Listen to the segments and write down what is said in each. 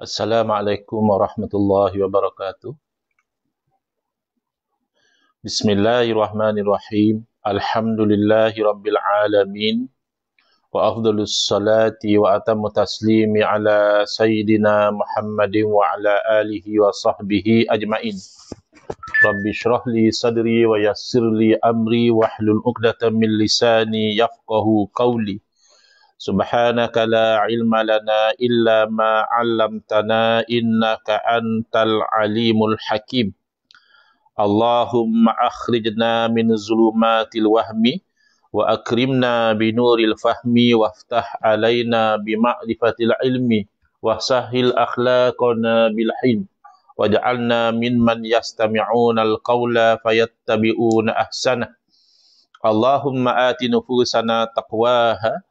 Assalamualaikum warahmatullahi wabarakatuh. Bismillahirrahmanirrahim. Alhamdulillahi rabbil alamin. Wa afdalus salati wa atammu taslimi ala sayyidina Muhammadin wa ala alihi wa sahbihi ajma'in. Rabbi shrah li sadri wa yassir li amri wahlul 'uqdatam min lisani yafqahu qawli. Subhanaka la ilma lana illa ma 'allamtana innaka antal alimul hakim. Allahumma akhrijna min zulumatil wahmi wa akrimna binuril fahmi waftah alaina bima'rifatil ilmi wa sahhil akhlaqana bil hilm waj'alna mimman yastami'una al-qawla fayattabi'una ahsana. Allahumma ati nufusana taqwaha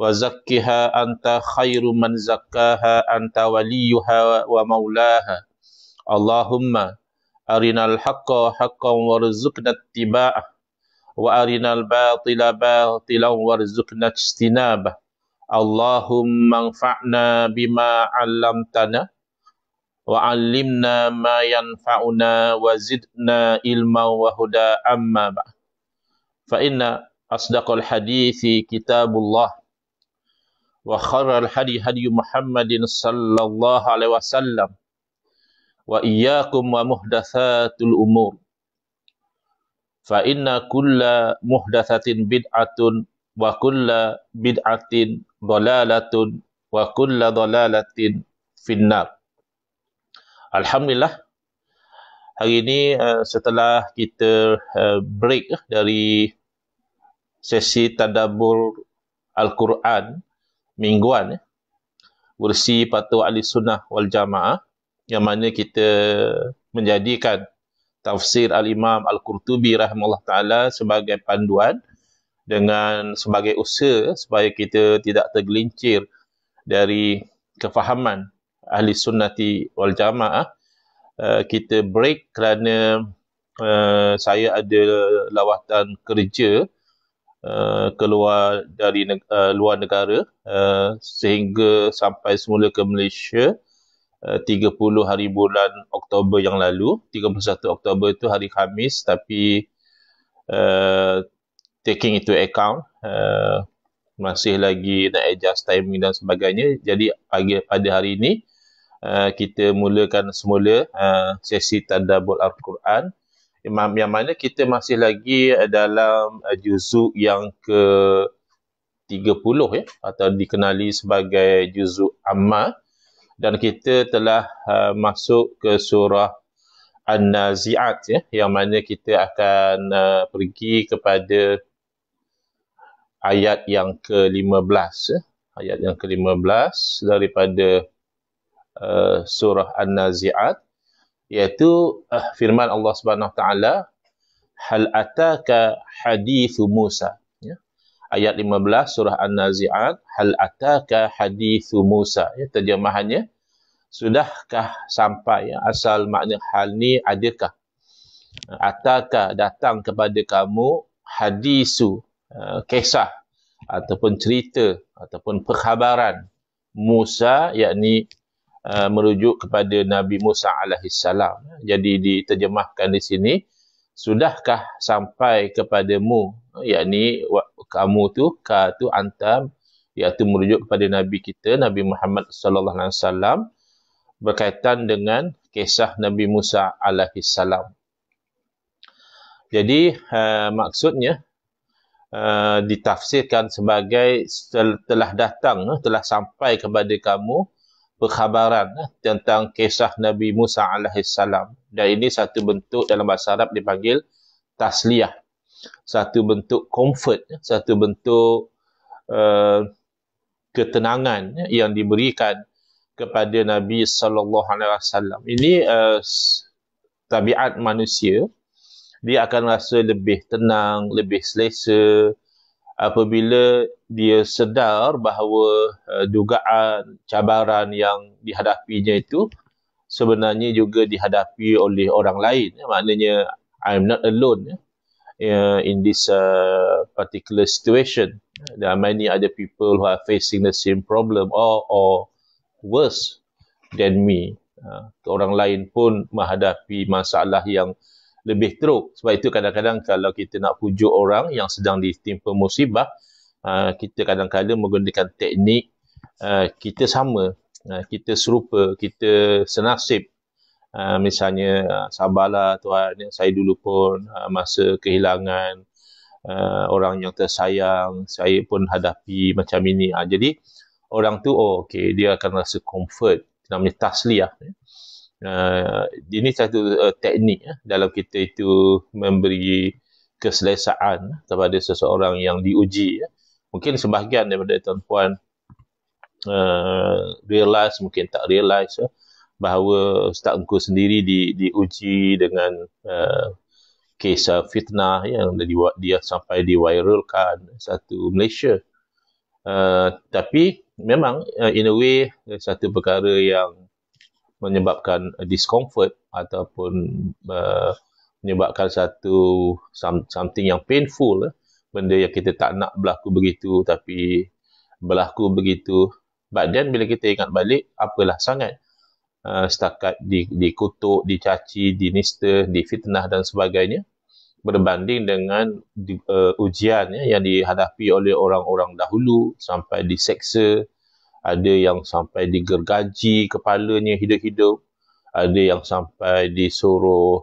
wa zakkiha anta khairu man zakkaha anta waliyuha wa maulaha. Allahumma arinal haqqa haqqan warzuqna ittiba'ah wa arinal batila batilan warzuqna ijtinabah. Allahumma anfa'na bima 'allamtana wa 'allimna ma yanfa'una wa zidna ilman wa huda amma ba'd. Fa inna asdaqal hadithi kitabullah wa khairul hadi hadi Muhammadin sallallahu alaihi wasallam wa iyyakum wa muhdatsatul umur. Fa inna kulla muhdatsatin bid'atun wa kulla bid'atin dhalalatun wa kulla dhalalatin finnar. Alhamdulillah, hari ini setelah kita break dari sesi tadabbur Al-Quran mingguan versi Fatwa Ahli Sunnah wal Jamaah, yang mana kita menjadikan tafsir Al-Imam Al-Qurtubi rahimahullah ta'ala sebagai panduan dengan sebagai usaha supaya kita tidak tergelincir dari kefahaman Ahli Sunnati wal Jamaah. Kita break kerana saya ada lawatan kerja keluar dari luar negara sehingga sampai semula ke Malaysia 30 hari bulan Oktober yang lalu. 31 Oktober itu hari Khamis, tapi taking into account masih lagi nak adjust timing dan sebagainya. Jadi pada hari ini kita mulakan semula sesi tadabbur Al-Quran, yang mana kita masih lagi dalam juzuk yang ke-30 atau dikenali sebagai juzuk Amma, dan kita telah masuk ke surah An-Nazi'at, yang mana kita akan pergi kepada ayat yang ke-15, ayat yang ke-15 daripada surah An-Nazi'at, iaitu firman Allah Subhanahu Wa Taala, hal ataka hadithu Musa. Ayat 15 surah An-Nazi'at, hal ataka hadithu Musa. Terjemahannya, sudahkah sampai? Asal makna hal ni adakah. Ataka datang kepada kamu, hadisu kisah ataupun cerita ataupun perkhabaran Musa, yakni merujuk kepada Nabi Musa alaihissalam. Jadi diterjemahkan di sini, sudahkah sampai kepadamu, yakni kamu tu, ka tu anta, iaitu merujuk kepada Nabi kita Nabi Muhammad sallallahu alaihi wasallam, berkaitan dengan kisah Nabi Musa alaihissalam. Jadi maksudnya ditafsirkan sebagai telah datang, telah sampai kepada kamu perkhabaran tentang kisah Nabi Musa alaihissalam. Dan ini satu bentuk dalam bahasa Arab dipanggil tasliyah, satu bentuk comfort, satu bentuk ketenangan yang diberikan kepada Nabi sallallahu alaihi wasallam. Ini tabiat manusia, dia akan rasa lebih tenang, lebih selesa apabila dia sedar bahawa dugaan cabaran yang dihadapinya itu sebenarnya juga dihadapi oleh orang lain. Maknanya, I'm not alone in this particular situation. There are many other people who are facing the same problem or worse. than me. Orang lain pun menghadapi masalah yang lebih teruk. Sebab itu kadang-kadang kalau kita nak pujuk orang yang sedang ditimpa musibah, kita kadang-kadang menggunakan teknik kita sama, kita serupa, kita senasib. Misalnya, sabarlah Tuhan, saya dulu pun masa kehilangan orang yang tersayang, saya pun hadapi macam ini. Jadi, orang tu, okay, dia akan rasa comfort, namanya tasliyah. Ini satu teknik dalam kita itu memberi keselesaan kepada seseorang yang diuji. Mungkin sebahagian daripada tuan-puan realize, mungkin tak realize bahawa Ustaz Engku sendiri diuji dengan kes fitnah yang dia sampai diviralkan satu Malaysia. Tapi memang in a way satu perkara yang menyebabkan discomfort ataupun menyebabkan satu something yang painful, benda yang kita tak nak berlaku begitu tapi berlaku begitu. But then bila kita ingat balik, apalah sangat setakat dikutuk, dicaci, dinista, difitnah dan sebagainya, berbanding dengan ujian yang dihadapi oleh orang-orang dahulu, sampai diseksa, ada yang sampai digergaji kepalanya hidup-hidup, ada yang sampai disuruh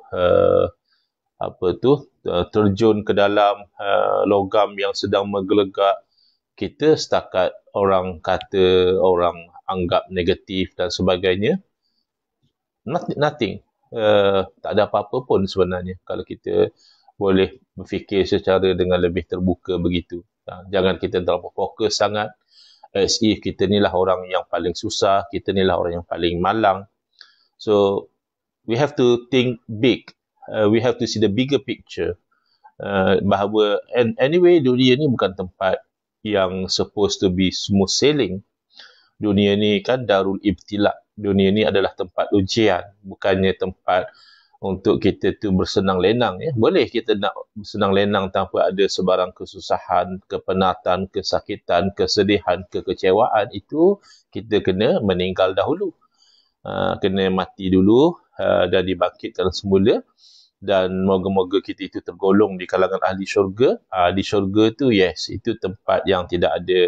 terjun ke dalam logam yang sedang menggelegak. Kita setakat orang kata, orang anggap negatif dan sebagainya, nothing. Tak ada apa-apa pun sebenarnya kalau kita boleh berfikir secara dengan lebih terbuka begitu. Jangan kita terlalu fokus sangat as if kita ni lah orang yang paling susah, kita ni lah orang yang paling malang. So we have to think big. We have to see the bigger picture. Bahawa anyway dunia ni bukan tempat yang supposed to be smooth sailing. Dunia ni kan darul ibtila. Dunia ni adalah tempat ujian, bukannya tempat untuk kita tu bersenang lenang. Boleh kita nak bersenang lenang tanpa ada sebarang kesusahan, kepenatan, kesakitan, kesedihan, kekecewaan. Itu kita kena meninggal dahulu. Kena mati dulu dan dibangkitkan semula. Dan moga-moga kita itu tergolong di kalangan ahli syurga. Di syurga tu, yes, itu tempat yang tidak ada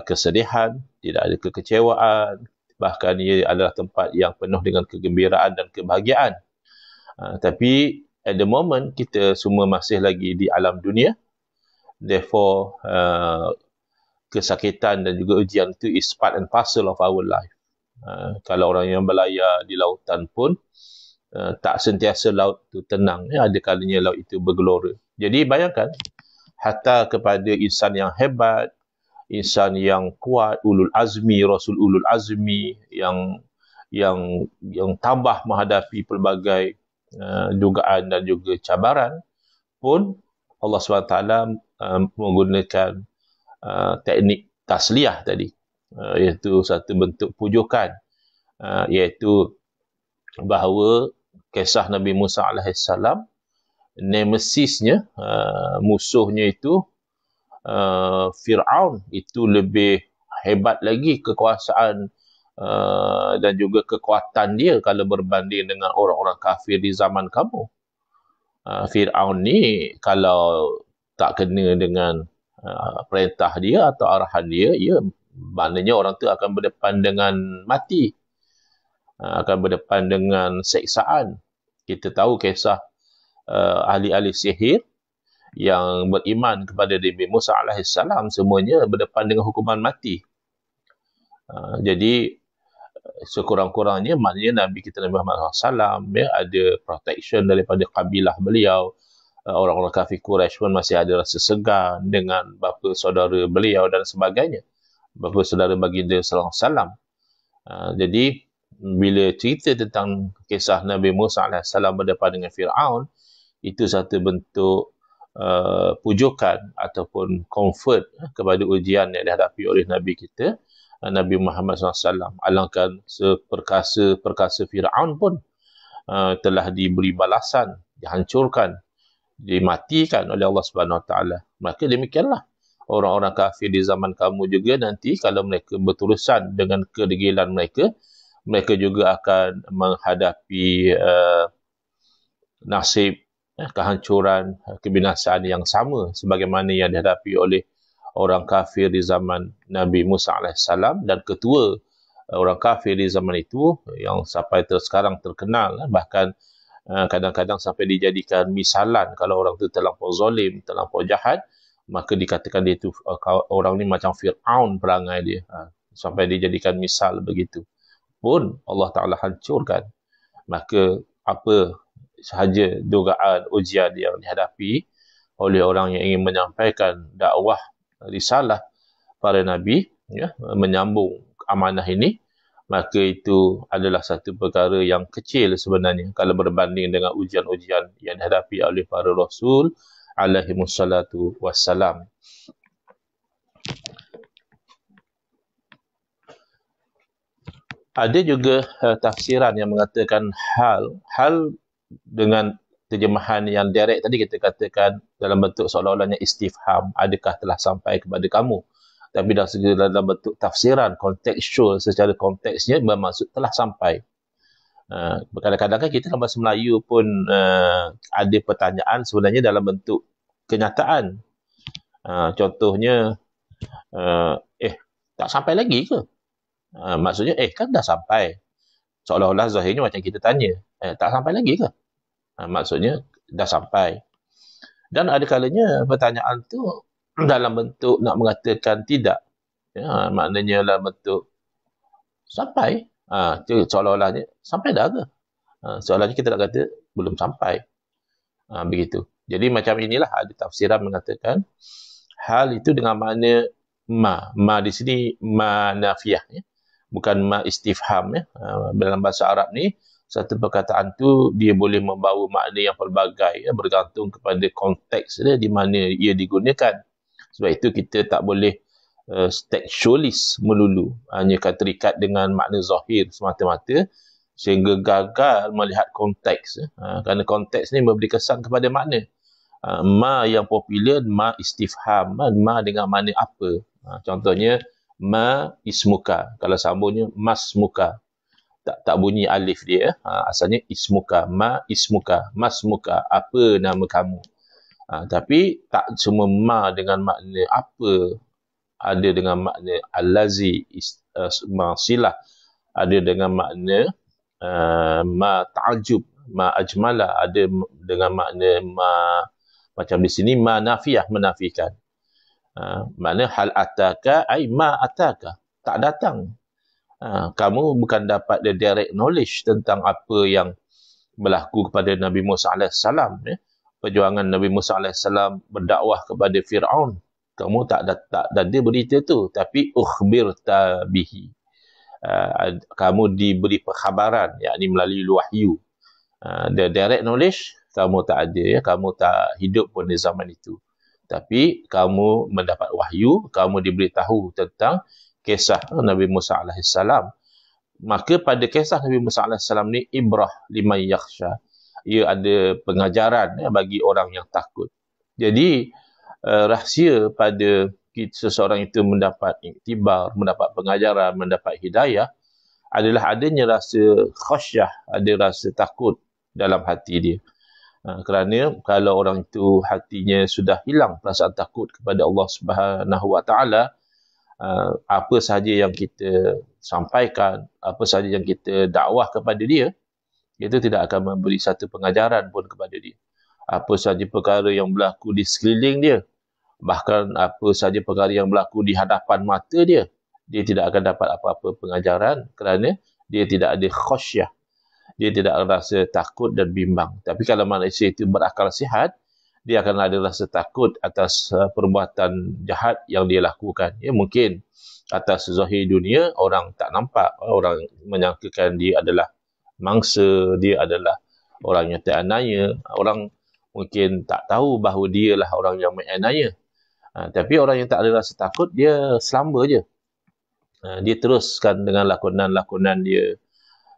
kesedihan, tidak ada kekecewaan. Bahkan ia adalah tempat yang penuh dengan kegembiraan dan kebahagiaan. Tapi at the moment, kita semua masih lagi di alam dunia. Therefore, kesakitan dan juga ujian itu is part and parcel of our life. Kalau orang yang berlayar di lautan pun, tak sentiasa laut itu tenang. Ada kalanya laut itu bergelora. Jadi bayangkan, hatta kepada insan yang hebat, insan yang kuat, ulul azmi, rasul ulul azmi, yang tabah menghadapi pelbagai dugaan dan juga cabaran pun, Allah SWT menggunakan teknik tasliyah tadi, iaitu satu bentuk pujukan, iaitu bahawa kisah Nabi Musa AS, nemesisnya, musuhnya itu Fir'aun, itu lebih hebat lagi kekuasaan dan juga kekuatan dia kalau berbanding dengan orang-orang kafir di zaman kamu. Fir'aun ni kalau tak kena dengan perintah dia atau arahan dia, maknanya orang tu akan berdepan dengan mati, akan berdepan dengan seksaan. Kita tahu kisah ahli-ahli sihir yang beriman kepada Nabi Musa AS, semuanya berdepan dengan hukuman mati. Jadi sekurang-kurangnya maknanya Nabi kita Nabi Muhammad SAW ada protection daripada kabilah beliau. Orang-orang kafir Quraisy pun masih ada rasa segan dengan bapa saudara beliau dan sebagainya, bapa saudara baginda sallallahu alaihi wasallam. Jadi bila cerita tentang kisah Nabi Musa AS berdepan dengan Fir'aun, itu satu bentuk pujukan ataupun comfort kepada ujian yang dihadapi oleh Nabi kita, Nabi Muhammad SAW. Alangkah perkasa Fir'aun pun telah diberi balasan, dihancurkan, dimatikan oleh Allah Subhanahu Wa Taala. Maka demikianlah orang-orang kafir di zaman kamu juga nanti, kalau mereka berurusan dengan kedegilan mereka, mereka juga akan menghadapi nasib kehancuran, kebinasaan yang sama sebagaimana yang dihadapi oleh orang kafir di zaman Nabi Musa AS, dan ketua orang kafir di zaman itu yang sampai sekarang terkenal, bahkan kadang-kadang sampai dijadikan misalan. Kalau orang itu terlampau zalim, terlampau jahat, maka dikatakan dia itu orang ni macam Fir'aun perangai dia, sampai dijadikan misal begitu. Pun Allah Ta'ala hancurkan. Maka apa sahaja dugaan ujian yang dihadapi oleh orang yang ingin menyampaikan dakwah risalah para Nabi, menyambung amanah ini, maka itu adalah satu perkara yang kecil sebenarnya kalau berbanding dengan ujian-ujian yang dihadapi oleh para Rasul alaihimussalatu wassalam. Ada juga tafsiran yang mengatakan hal dengan terjemahan yang direct tadi, kita katakan dalam bentuk seolah-olahnya istifham, adakah telah sampai kepada kamu. Tapi dalam bentuk tafsiran kontekstual, secara konteksnya bermaksud telah sampai. Kadang-kadang kan kita dalam bahasa Melayu pun ada pertanyaan sebenarnya dalam bentuk kenyataan. Contohnya, tak sampai lagi ke? Maksudnya, kan dah sampai. Seolah-olah zahirnya macam kita tanya, tak sampai lagi ke? Maksudnya, dah sampai. Dan ada kalanya pertanyaan tu dalam bentuk nak mengatakan tidak. Maknanya dalam bentuk sampai. Seolah-olahnya, sampai dah ke? Seolah-olahnya kita nak kata, belum sampai. Begitu. Jadi macam inilah ada tafsiran mengatakan, hal itu dengan makna ma. Ma di sini, ma nafiyah. Bukan ma istifham. Dalam bahasa Arab ni, satu perkataan tu dia boleh membawa makna yang pelbagai, bergantung kepada konteks dia di mana ia digunakan. Sebab itu kita tak boleh tekstualis melulu, hanya terikat dengan makna zahir semata-mata sehingga gagal melihat konteks. Kerana konteks ni memberi kesan kepada makna. Ma yang popular, ma istifham, ma dengan makna apa. Contohnya, ma ismuka. Kalau sambungnya, masmuka. Tak bunyi alif dia. Asalnya ismuka, ma ismuka, masmuka, apa nama kamu. Tapi tak semua ma dengan makna apa. Ada dengan makna allazi, ma silah. Ada dengan makna ma ta'ajub, ma ajmala. Ada dengan makna ma, macam di sini, ma nafiyah, menafikan. Makna hal ataka, ay ma ataka. Tak datang. Kamu bukan dapat the direct knowledge tentang apa yang berlaku kepada Nabi Musa AS. Perjuangan Nabi Musa AS berdakwah kepada Fir'aun. Kamu tak ada berita tu. Tapi ukhbirta bihi. Kamu diberi perkhabaran, yakni melalui wahyu. The direct knowledge, kamu tak ada. Kamu tak hidup pun di zaman itu. Tapi kamu mendapat wahyu, kamu diberitahu tentang kisah Nabi Musa AS. Maka pada kisah Nabi Musa AS ni, ibrah liman yakhsha. Ia ada pengajaran bagi orang yang takut. Jadi, rahsia pada seseorang itu mendapat iktibar, mendapat pengajaran, mendapat hidayah, adalah adanya rasa khasyah, ada rasa takut dalam hati dia. Kerana kalau orang itu hatinya sudah hilang perasaan takut kepada Allah Subhanahu Wa Taala, apa sahaja yang kita sampaikan, apa sahaja yang kita dakwah kepada dia, itu tidak akan memberi satu pengajaran pun kepada dia. Apa sahaja perkara yang berlaku di sekeliling dia, bahkan apa sahaja perkara yang berlaku di hadapan mata dia, dia tidak akan dapat apa-apa pengajaran kerana dia tidak ada khasyah. Dia tidak rasa takut dan bimbang. Tapi kalau manusia itu berakal sihat, dia akan ada rasa takut atas perbuatan jahat yang dia lakukan. Mungkin atas zahir dunia, orang tak nampak. Orang menyangkakan dia adalah mangsa, dia adalah orang yang teraniaya. Orang mungkin tak tahu bahawa dia lah orang yang menganiaya. Tapi orang yang tak ada rasa takut, dia selamba je. Dia teruskan dengan lakonan-lakonan dia.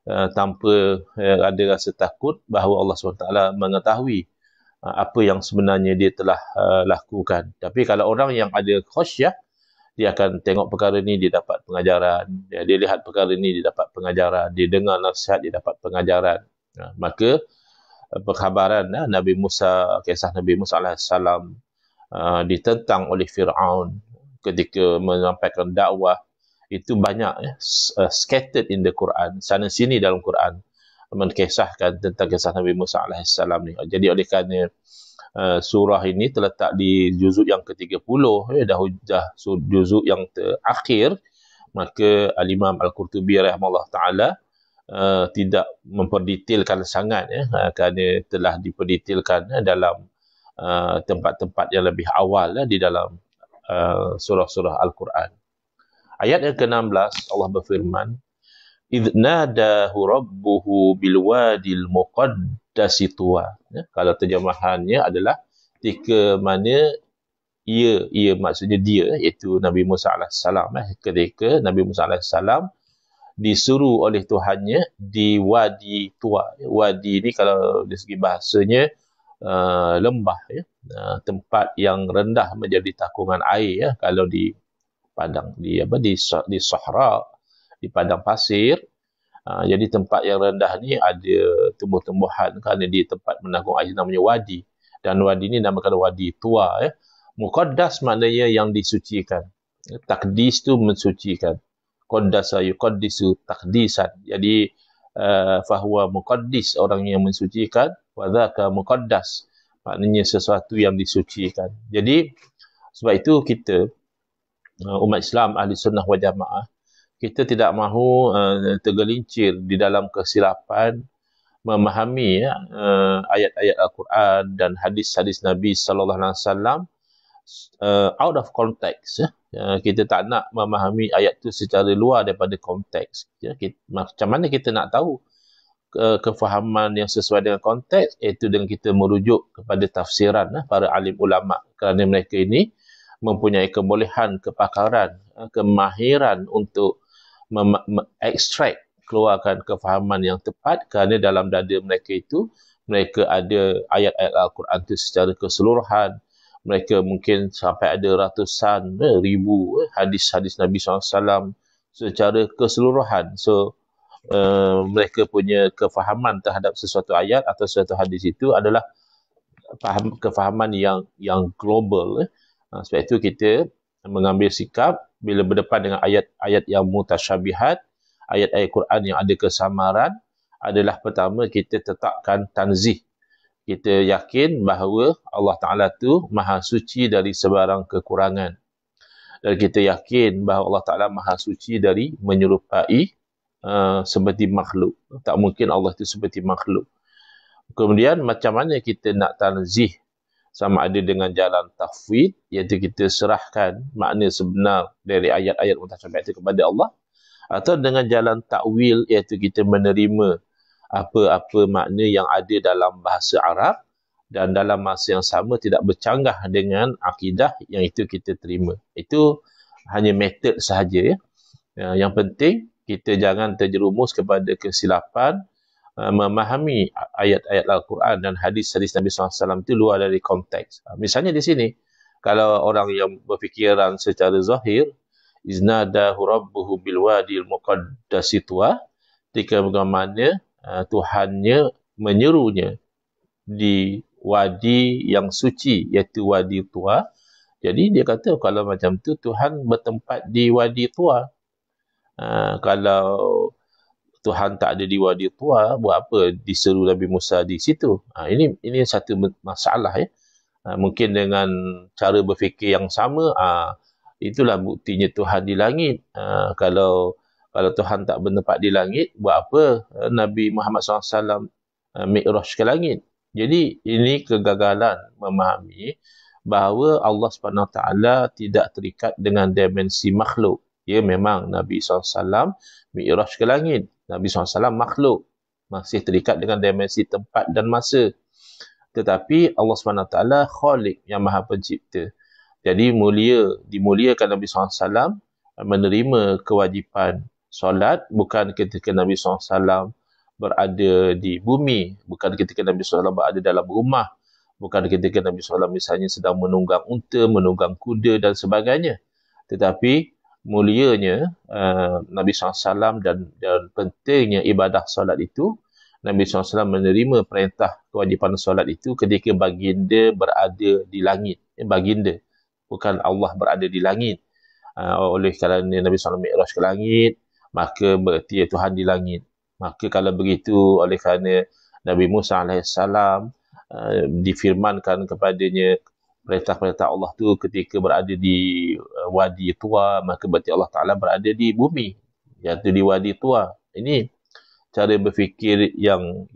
Tanpa ada rasa takut bahawa Allah SWT mengetahui apa yang sebenarnya dia telah lakukan. Tapi kalau orang yang ada khasyah, Dia akan tengok perkara ni, dia dapat pengajaran. Dia lihat perkara ni, dia dapat pengajaran. Dia dengar nasihat, dia dapat pengajaran. Maka perkhabaran Nabi Musa, kisah Nabi Musa alaihissalam ditentang oleh Fir'aun ketika menyampaikan dakwah, itu banyak scattered in the Quran, sana sini dalam Quran menkisahkan tentang kisah Nabi Musa alaihissalam ni. Jadi oleh kerana surah ini terletak di juzuk yang ke-30, dah juzuk yang terakhir, maka Al-Imam Al-Qurtubi rahimahullah ta'ala tidak memperdetailkan sangat, kerana telah diperdetailkan dalam tempat-tempat yang lebih awal di dalam surah-surah Al-Quran. Ayat yang ke-16, Allah berfirman, إِذْ نَادَاهُ رَبُّهُ بِالْوَادِ الْمُقَدَّسِ طُوًى. Kalau terjemahannya adalah ketika mana ia maksudnya dia, iaitu Nabi Musa AS, ketika Nabi Musa AS disuruh oleh Tuhannya di Wadi Tua. Wadi ni kalau dari segi bahasanya lembah, tempat yang rendah menjadi takungan air, kalau di padang, di Sahara, di padang pasir. Jadi tempat yang rendah ni ada tumbuh-tumbuhan, kerana di tempat menanggung air namanya wadi. Dan wadi ni namakan Wadi Tua. Muqaddas maknanya yang disucikan. Takdis tu mensucikan. Qaddasa yuqaddisu takdisan. Jadi fahuwa muqaddis, orang yang mensucikan. Wa dhaka muqaddas, maknanya sesuatu yang disucikan. Jadi sebab itu kita umat Islam ahli sunnah wal jamaah, kita tidak mahu tergelincir di dalam kesilapan memahami ayat-ayat Al-Quran dan hadis-hadis Nabi sallallahu alaihi wasallam out of context. Kita tak nak memahami ayat itu secara luar daripada konteks. Macam mana kita nak tahu kefahaman yang sesuai dengan konteks? Iaitu dengan kita merujuk kepada tafsiran para alim ulama, kerana mereka ini mempunyai kebolehan, kepakaran, kemahiran untuk ekstrak, keluarkan kefahaman yang tepat, kerana dalam dada mereka itu, mereka ada ayat-ayat Al-Quran itu secara keseluruhan. Mereka mungkin sampai ada ratusan, ribu hadis-hadis Nabi SAW secara keseluruhan. So, mereka punya kefahaman terhadap sesuatu ayat atau sesuatu hadis itu adalah kefahaman yang global. Sebab itu kita mengambil sikap bila berdepan dengan ayat-ayat yang mutasyabihat, ayat-ayat Quran yang ada kesamaran, adalah pertama kita tetapkan tanzih. Kita yakin bahawa Allah Ta'ala tu maha suci dari sebarang kekurangan. Dan kita yakin bahawa Allah Ta'ala maha suci dari menyerupai seperti makhluk. Tak mungkin Allah itu seperti makhluk. Kemudian macam mana kita nak tanzih, sama ada dengan jalan tafwid, iaitu kita serahkan makna sebenar dari ayat-ayat mutasyabihat itu kepada Allah, atau dengan jalan takwil, iaitu kita menerima apa-apa makna yang ada dalam bahasa Arab dan dalam masa yang sama tidak bercanggah dengan akidah yang itu kita terima. Itu hanya metod sahaja. Yang penting kita jangan terjerumus kepada kesilapan memahami ayat-ayat Al-Quran dan hadis-hadis Nabi SAW itu luar dari konteks. Misalnya di sini, kalau orang yang berfikiran secara zahir, iznadahu rabbuhu bilwadil muqaddasi tuwa, ketika bagaimana Tuhannya menyerunya di wadi yang suci, iaitu Wadi Tua. Jadi dia kata kalau macam tu Tuhan bertempat di Wadi Tua. Kalau Tuhan tak ada di Wadi Tua, buat apa diseru Nabi Musa di situ? Ini satu masalah ya. Mungkin dengan cara berfikir yang sama, itulah buktinya Tuhan di langit. Kalau Tuhan tak bertempat di langit, buat apa Nabi Muhammad SAW mi'raj ke langit? Jadi ini kegagalan memahami bahawa Allah SWT tidak terikat dengan dimensi makhluk. Ya, memang Nabi SAW mi'raj ke langit. Nabi SAW makhluk, masih terikat dengan dimensi tempat dan masa. Tetapi Allah SWT Khaliq, yang maha pencipta. Jadi dimuliakan Nabi SAW menerima kewajipan solat bukan ketika Nabi SAW berada di bumi, bukan ketika Nabi SAW berada dalam rumah, bukan ketika Nabi SAW misalnya sedang menunggang unta, menunggang kuda dan sebagainya. Tetapi mulianya Nabi SAW dan pentingnya ibadah solat itu, Nabi SAW menerima perintah kewajipan solat itu ketika baginda berada di langit. Baginda, bukan Allah berada di langit. Oleh kerana Nabi SAW mi'raj ke langit, maka berarti Tuhan di langit. Maka kalau begitu, oleh kerana Nabi Musa AS difirmankan kepadanya perintah-perintah Allah tu ketika berada di Wadi Tua, maka berarti Allah Ta'ala berada di bumi, iaitu di Wadi Tua. Ini cara berfikir yang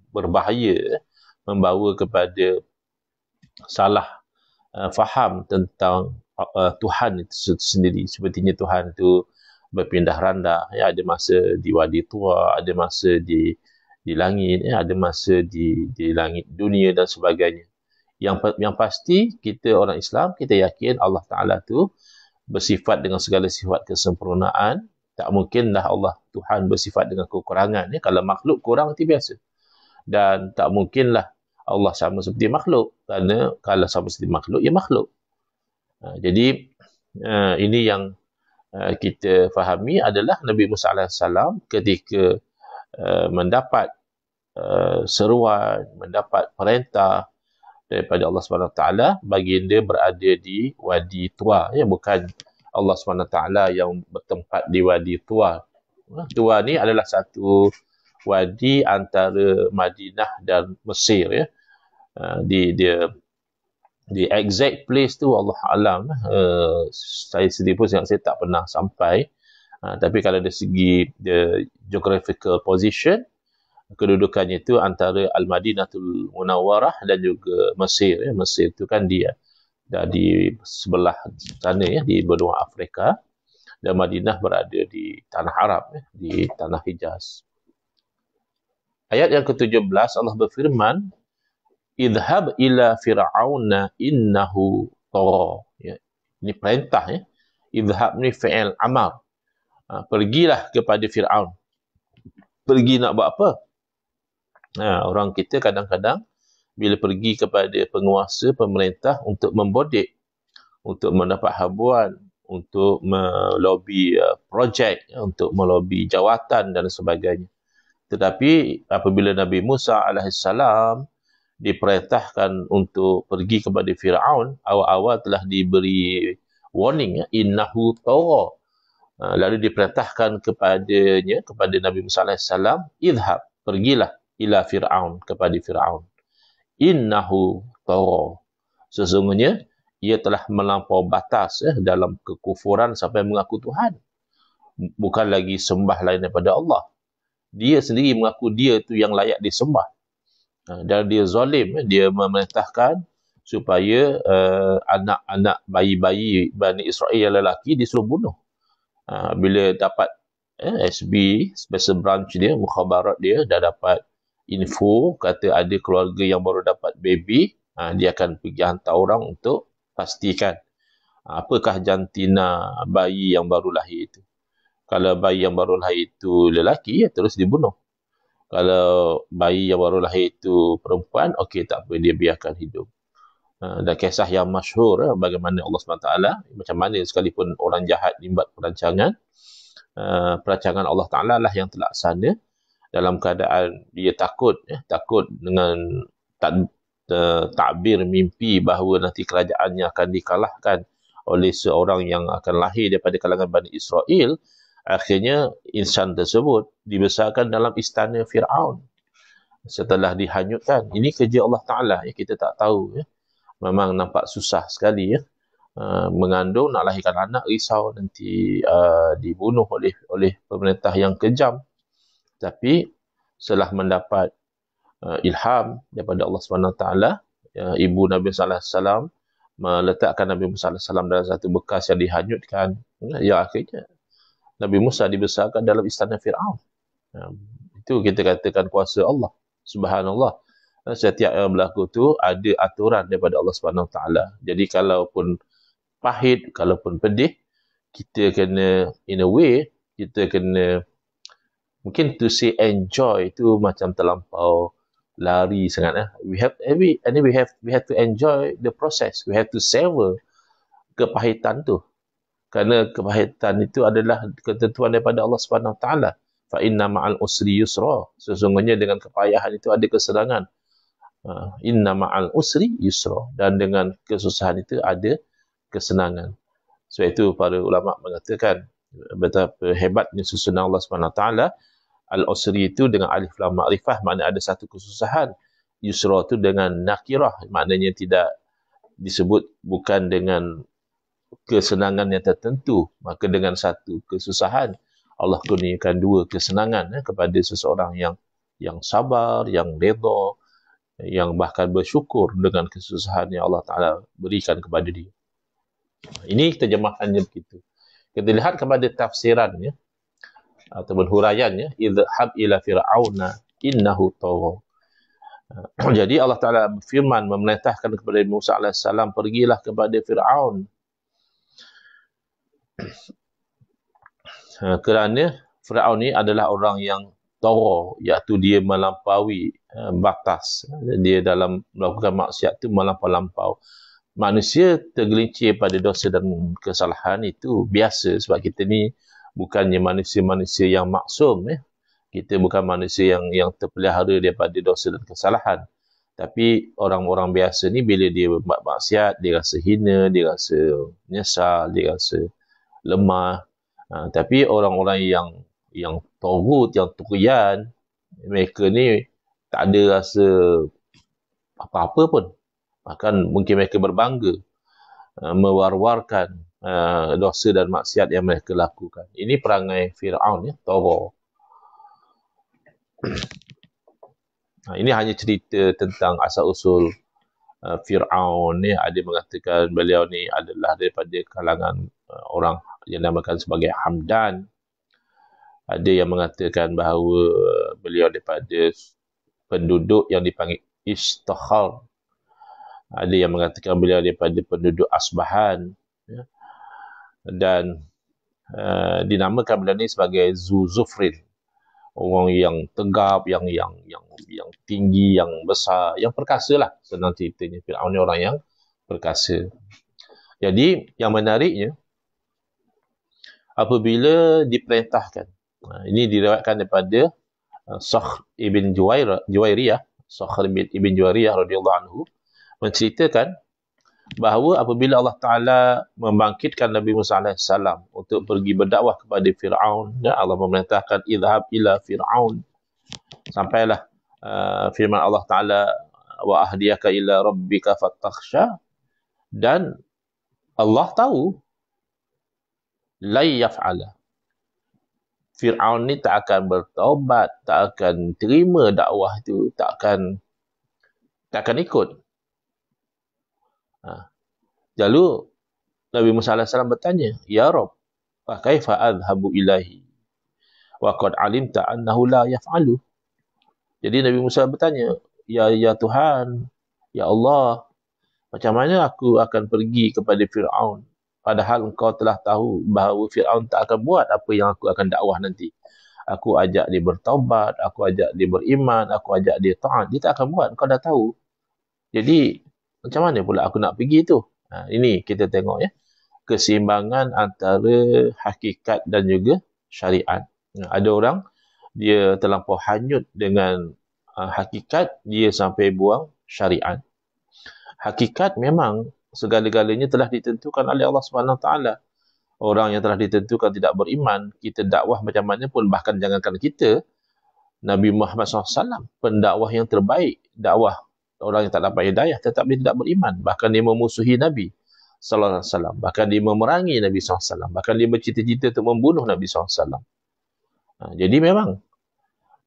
berbahaya, membawa kepada salah faham tentang Tuhan itu sendiri. Sepertinya Tuhan itu berpindah randa, ya, ada masa di Wadi Tua, ada masa di langit, ya, ada masa di langit dunia dan sebagainya. Yang pasti, kita orang Islam, kita yakin Allah Ta'ala tu bersifat dengan segala sifat kesempurnaan. Tak mungkinlah Allah Tuhan bersifat dengan kekurangan. Ya. Kalau makhluk kurang, itu biasa. Dan tak mungkinlah Allah sama seperti makhluk. Kerana kalau sama seperti makhluk, ya makhluk. Jadi, ini yang kita fahami adalah Nabi Musa AS ketika mendapat seruan, mendapat perintah daripada Allah SWT, baginda berada di Wadi Tua. Ya, bukan Allah SWT yang bertempat di Wadi Tua. Tua ni adalah satu wadi antara Madinah dan Mesir. Ya. The exact place tu Allah Alam. Saya sendiri pun saya tak pernah sampai. Tapi kalau dari segi the geographical position, kedudukannya itu antara Al-Madinatul Munawwarah dan juga Mesir. Ya. Mesir itu kan dia di sebelah sana, ya, di benua Afrika. Dan Madinah berada di tanah Arab, ya, di tanah Hijaz. Ayat yang ke-17 Allah berfirman, idhab ila fir'auna innahu tagha. Ya. Ini perintah, ya. Idhab ni fi'il amar. Pergilah kepada Fir'aun. Pergi nak buat apa? Orang kita kadang-kadang bila pergi kepada penguasa, pemerintah untuk membodek, untuk mendapat habuan, untuk melobi projek, untuk melobi jawatan dan sebagainya. Tetapi apabila Nabi Musa AS diperintahkan untuk pergi kepada Fir'aun, awal-awal telah diberi warning, ya, innahu tagha. Lalu diperintahkan kepadanya, kepada Nabi Musa AS, idhab, pergilah ila Fir'aun, kepada Fir'aun. Innahu tagha. Sesungguhnya, ia telah melampau batas, ya, dalam kekufuran sampai mengaku Tuhan. Bukan lagi sembah lain daripada Allah. Dia sendiri mengaku dia tu yang layak disembah. Dan dia zalim, ya. Dia memerintahkan supaya anak-anak bayi-bayi Bani Israel lelaki disuruh bunuh. Bila dapat SB, Special Branch dia, mukhabarat dia, dah dapat info, kata ada keluarga yang baru dapat baby, dia akan pergi hantar orang untuk pastikan apakah jantina bayi yang baru lahir itu. Kalau bayi yang baru lahir itu lelaki, ya, terus dibunuh. Kalau bayi yang baru lahir itu perempuan, okey, tak apa, dia biarkan hidup. Dan kisah yang masyhur, bagaimana Allah SWT, macam mana sekalipun orang jahat nimbat perancangan Allah Ta'ala lah yang terlaksana dalam keadaan dia takut, ya, takut dengan takbir mimpi bahawa nanti kerajaannya akan dikalahkan oleh seorang yang akan lahir daripada kalangan Bani Israel. Akhirnya insan tersebut dibesarkan dalam istana Fir'aun setelah dihanyutkan. Ini kerja Allah Ta'ala, ya, kita tak tahu, ya. Memang nampak susah sekali, ya. Mengandung, nak lahirkan anak, risau nanti dibunuh oleh pemerintah yang kejam. Tapi setelah mendapat ilham daripada Allah SWT, ya, ibu Nabi SAW meletakkan Nabi Musa SAW dalam satu bekas yang dihanyutkan. Ya, akhirnya Nabi Musa dibesarkan dalam istana Fir'aun. Itu kita katakan kuasa Allah. Subhanallah. Setiap yang berlaku tu ada aturan daripada Allah SWT. Jadi kalaupun pahit, kalaupun pedih, kita kena, in a way, kita kena, mungkin to say enjoy tu macam terlampau lari sangat. We have to enjoy the process. We have to savor kepahitan tu. Kerana kepahitan itu adalah ketentuan daripada Allah Subhanahu Wa Taala. Fa inna ma'al usri yusra. Sesungguhnya dengan kepayahan itu ada kesenangan. Inna ma'al usri yusra. Dan dengan kesusahan itu ada kesenangan. Sebab itu para ulama mengatakan betapa hebatnya susunan Allah Subhanahu Wa Taala. Al-usri itu dengan alif lam ma'rifah, makna ada satu kesusahan. Yusra itu dengan nakirah, maknanya tidak disebut bukan dengan kesenangan yang tertentu. Maka dengan satu kesusahan Allah kurniakan dua kesenangan kepada seseorang yang sabar, yang redha, yang bahkan bersyukur dengan kesusahan yang Allah Ta'ala berikan kepada dia. Ini terjemahannya begitu. Kita lihat kepada tafsirannya ataupun huraiannya, idhab ila fir'auna innahu tagha. Jadi Allah Ta'ala berfirman memerintahkan kepada Musa AS, pergilah kepada Fir'aun. Kerana Fir'aun ni adalah orang yang tagha, iaitu dia melampaui batas. Dia dalam melakukan maksiat itu melampau-lampau. Manusia tergelincir pada dosa dan kesalahan itu biasa, sebab kita ni bukannya manusia-manusia yang maksum. Kita bukan manusia yang terpelihara daripada dosa dan kesalahan. Tapi orang-orang biasa ni bila dia buat maksiat, dia rasa hina, dia rasa menyesal, dia rasa lemah. Tapi orang-orang yang taghut, yang tughyan, mereka ni tak ada rasa apa-apa pun. Bahkan mungkin mereka berbangga mewar-warkan dosa dan maksiat yang mereka lakukan. Ini perangai Fir'aun, tagha. Ini hanya cerita tentang asal-usul Fir'aun. Ada mengatakan beliau ni adalah daripada kalangan orang yang dinamakan sebagai Hamdan. Ada yang mengatakan bahawa beliau daripada penduduk yang dipanggil Istakhar. Ada yang mengatakan beliau daripada penduduk Asbahan. Dan dinamakan beliau ni sebagai Zufrin. Orang yang tegap, yang tinggi, yang besar, yang perkasa lah. Senang ceritanya, Fir'aun ni orang yang perkasa. Jadi, yang menariknya, apabila diperintahkan, ini diriwayatkan daripada Sakhr ibn Juwairiyah, Sakhr ibn Juwairiyah radhiyallahu anhu, menceritakan bahawa apabila Allah Ta'ala membangkitkan Nabi Musa AS untuk pergi berdakwah kepada Fir'aun, Allah memerintahkan idhab ila Fir'aun, sampailah firman Allah Ta'ala wa ahdiyaka ila rabbika fattakhsha, dan Allah tahu lai yaf'ala, Fir'aun ni tak akan bertaubat, tak akan terima dakwah itu, tak akan ikut. Lalu Nabi Musa AS bertanya, Ya Rabb, wa kaifa adhabu ilahi wa qad alimta annahu la yaf'alu. Jadi Nabi Musa bertanya, Ya Tuhan, Ya Allah, macam mana aku akan pergi kepada Fir'aun, padahal engkau telah tahu bahawa Fir'aun tak akan buat apa yang aku akan dakwah nanti. Aku ajak dia bertaubat, aku ajak dia beriman, aku ajak dia taat, dia tak akan buat, engkau dah tahu. Jadi macam mana pula aku nak pergi tu? Ini kita tengok keseimbangan antara hakikat dan juga syariat. Ada orang dia terlampau hanyut dengan hakikat, dia sampai buang syariat. Hakikat memang segala-galanya telah ditentukan oleh Allah Subhanahu Wa Taala. Orang yang telah ditentukan tidak beriman, kita dakwah macam mana pun, bahkan jangankan kita, Nabi Muhammad SAW, pendakwah yang terbaik, dakwah orang yang tak dapat hidayah, tetap dia tidak beriman. Bahkan dia memusuhi Nabi SAW. Bahkan dia memerangi Nabi SAW. Bahkan dia bercita-cita untuk membunuh Nabi SAW. Jadi memang,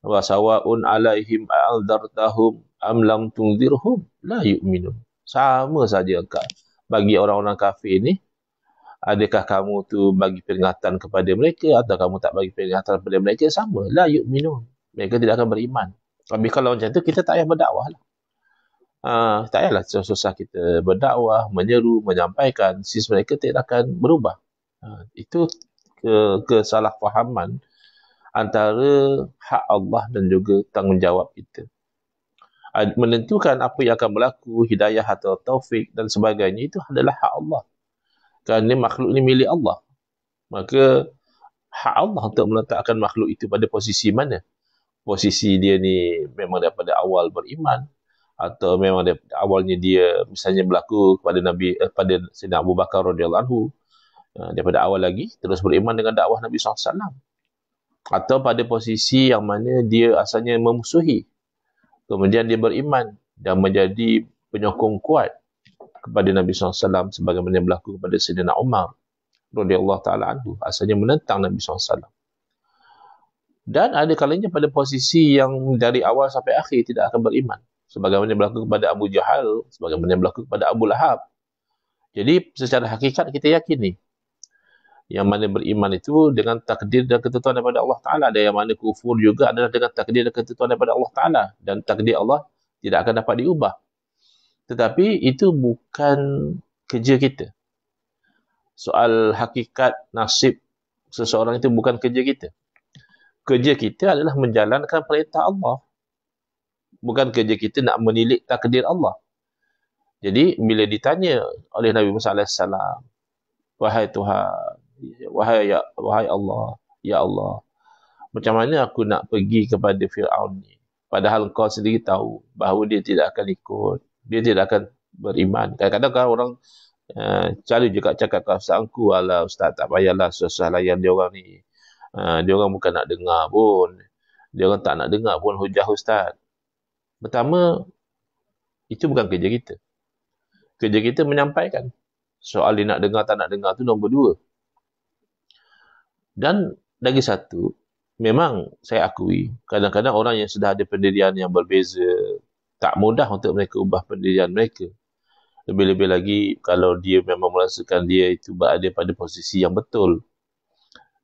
wasawa'un alaihim a'aldartahum am lam tunzirhum la yu'minun. Sama saja bagi orang-orang kafir ni, adakah kamu tu bagi peringatan kepada mereka atau kamu tak bagi peringatan kepada mereka, sama, la yu'minun. Mereka tidak akan beriman. Tapi kalau macam tu, kita tak payah berdakwah lah. Tak payahlah susah kita berdakwah, menyeru, menyampaikan, sis mereka tidak akan berubah. Itu kesalahfahaman antara hak Allah dan juga tanggungjawab kita. Menentukan apa yang akan berlaku, hidayah atau taufik dan sebagainya, itu adalah hak Allah. Kerana makhluk ini milik Allah. Maka hak Allah untuk meletakkan makhluk itu pada posisi mana. Posisi dia ni memang daripada awal beriman, atau memang daripada awalnya dia misalnya berlaku kepada pada Sayyidina Abu Bakar radhiyallahu anhu, daripada awal lagi terus beriman dengan dakwah Nabi SAW, atau pada posisi yang mana dia asalnya memusuhi, kemudian dia beriman dan menjadi penyokong kuat kepada Nabi SAW, sebagaimana yang berlaku kepada Sayyidina Umar radhiyallahu ta'ala anhu, asalnya menentang Nabi SAW. Dan ada kalanya pada posisi yang dari awal sampai akhir tidak akan beriman, sebagaimana berlaku kepada Abu Jahal, sebagaimana berlaku kepada Abu Lahab. Jadi secara hakikat kita yakin ni, yang mana beriman itu dengan takdir dan ketentuan daripada Allah Ta'ala, dan yang mana kufur juga adalah dengan takdir dan ketentuan daripada Allah Ta'ala, dan takdir Allah tidak akan dapat diubah. Tetapi itu bukan kerja kita. Soal hakikat nasib seseorang itu bukan kerja kita. Kerja kita adalah menjalankan perintah Allah. Bukan kerja kita nak menilik takdir Allah. Jadi, bila ditanya oleh Nabi Musa AS, wahai Tuhan, wahai Allah, ya Allah, macam mana aku nak pergi kepada Fir'aun ni? Padahal kau sendiri tahu bahawa dia tidak akan ikut, dia tidak akan beriman. Kadang-kadang kan orang selalu juga cakap aku, alah Ustaz, tak payahlah susah layan dia orang ni. Dia orang bukan nak dengar pun. Dia orang tak nak dengar pun hujah Ustaz. Pertama, itu bukan kerja kita. Kerja kita menyampaikan. Soal dia nak dengar tak nak dengar tu nombor 2. Dan lagi satu, memang saya akui, kadang-kadang orang yang sudah ada pendirian yang berbeza, tak mudah untuk mereka ubah pendirian mereka. Lebih-lebih lagi kalau dia memang merasakan dia itu berada pada posisi yang betul.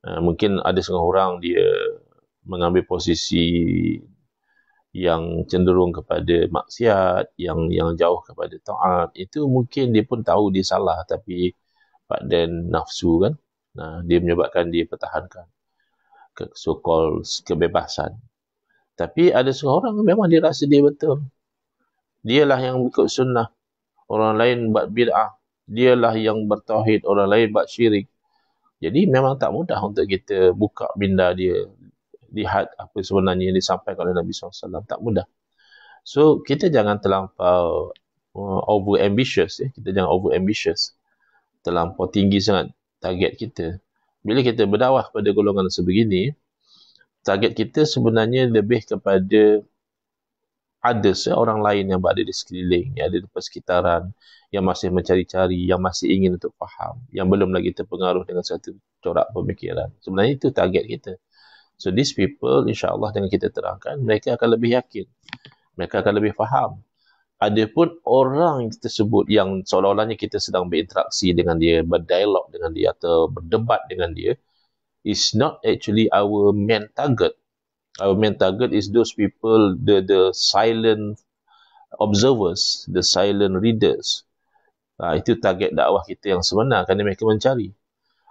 Mungkin ada setengah orang dia mengambil posisi yang cenderung kepada maksiat, yang jauh kepada taat. Itu mungkin dia pun tahu dia salah, tapi pada nafsu kan, dia menyebabkan dia pertahankan so-called kebebasan. Tapi ada setengah orang memang dia rasa dia betul. Dialah yang ikut sunnah, orang lain buat bid'ah. Dialah yang bertauhid, orang lain buat syirik. Jadi memang tak mudah untuk kita buka minda dia, lihat apa sebenarnya yang disampaikan oleh Nabi SAW. Tak mudah. So, kita jangan terlampau over ambitious. Kita jangan over ambitious. Terlampau tinggi sangat target kita. Bila kita berdakwah kepada golongan sebegini, target kita sebenarnya lebih kepada others, orang lain yang berada di sekeliling, yang ada di persekitaran, yang masih mencari-cari, yang masih ingin untuk faham, yang belum lagi terpengaruh dengan satu corak pemikiran. Sebenarnya itu target kita. So these people, insyaAllah dengan kita terangkan, mereka akan lebih yakin. Mereka akan lebih faham. Adapun orang tersebut yang seolah-olahnya kita sedang berinteraksi dengan dia, berdialog dengan dia atau berdebat dengan dia, is not actually our main target. Our main target is those people, the silent observers, the silent readers. Itu target dakwah kita yang sebenar, kerana mereka mencari.